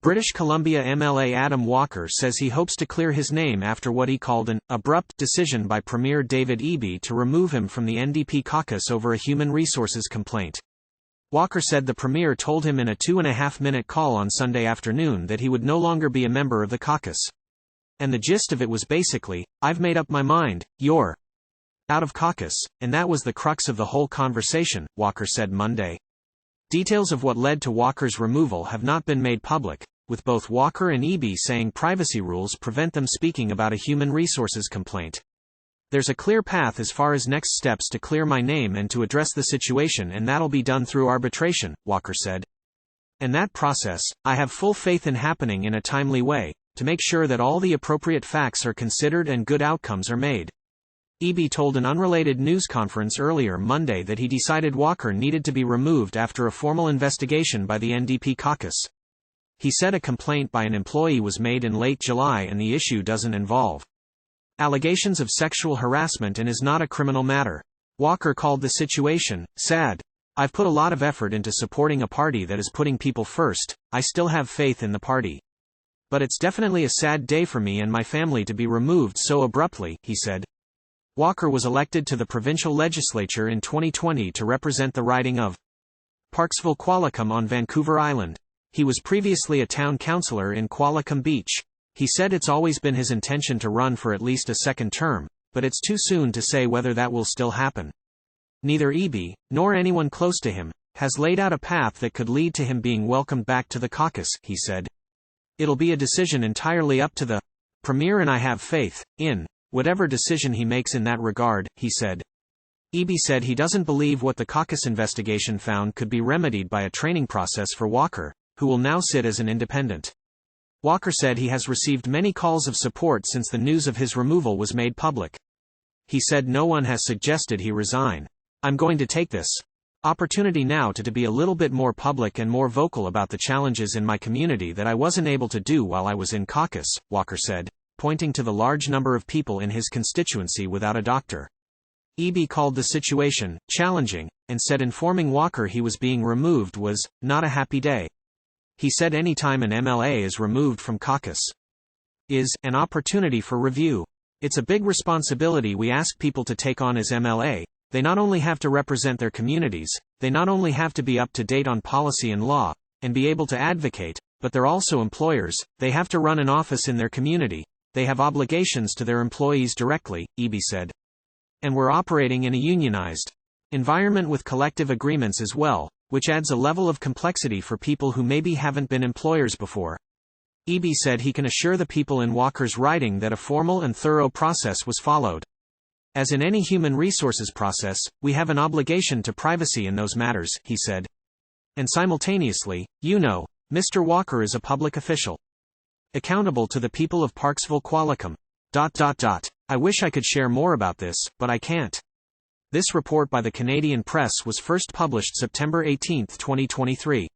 British Columbia MLA Adam Walker says he hopes to clear his name after what he called an abrupt decision by Premier David Eby to remove him from the NDP caucus over a human resources complaint. Walker said the Premier told him in a 2.5-minute call on Sunday afternoon that he would no longer be a member of the caucus. And the gist of it was basically, "I've made up my mind, you're out of caucus," and that was the crux of the whole conversation, Walker said Monday. Details of what led to Walker's removal have not been made public, with both Walker and Eby saying privacy rules prevent them speaking about a human resources complaint. "There's a clear path as far as next steps to clear my name and to address the situation, and that'll be done through arbitration," Walker said. "And that process, I have full faith in happening in a timely way, to make sure that all the appropriate facts are considered and good outcomes are made." Eby told an unrelated news conference earlier Monday that he decided Walker needed to be removed after a formal investigation by the NDP caucus. He said a complaint by an employee was made in late July and the issue doesn't involve allegations of sexual harassment and is not a criminal matter. Walker called the situation sad. "I've put a lot of effort into supporting a party that is putting people first. I still have faith in the party. But it's definitely a sad day for me and my family to be removed so abruptly," he said. Walker was elected to the provincial legislature in 2020 to represent the riding of Parksville-Qualicum on Vancouver Island. He was previously a town councillor in Qualicum Beach. He said it's always been his intention to run for at least a second term, but it's too soon to say whether that will still happen. Neither Eby, nor anyone close to him, has laid out a path that could lead to him being welcomed back to the caucus, he said. "It'll be a decision entirely up to the Premier, and I have faith in whatever decision he makes in that regard," he said. Eby said he doesn't believe what the caucus investigation found could be remedied by a training process for Walker, who will now sit as an independent. Walker said he has received many calls of support since the news of his removal was made public. He said no one has suggested he resign. "I'm going to take this opportunity now to be a little bit more public and more vocal about the challenges in my community that I wasn't able to do while I was in caucus," Walker said, pointing to the large number of people in his constituency without a doctor. Eby called the situation challenging, and said informing Walker he was being removed was not a happy day. He said any time an MLA is removed from caucus is an opportunity for review. "It's a big responsibility we ask people to take on as MLA. They not only have to represent their communities, they not only have to be up to date on policy and law, and be able to advocate, but they're also employers. They have to run an office in their community. They have obligations to their employees directly," Eby said. "And we're operating in a unionized environment with collective agreements as well, which adds a level of complexity for people who maybe haven't been employers before." Eby said he can assure the people in Walker's riding that a formal and thorough process was followed. "As in any human resources process, we have an obligation to privacy in those matters," he said. "And simultaneously, Mr. Walker is a public official, accountable to the people of Parksville-Qualicum. I wish I could share more about this, but I can't." This report by the Canadian Press was first published September 18, 2023.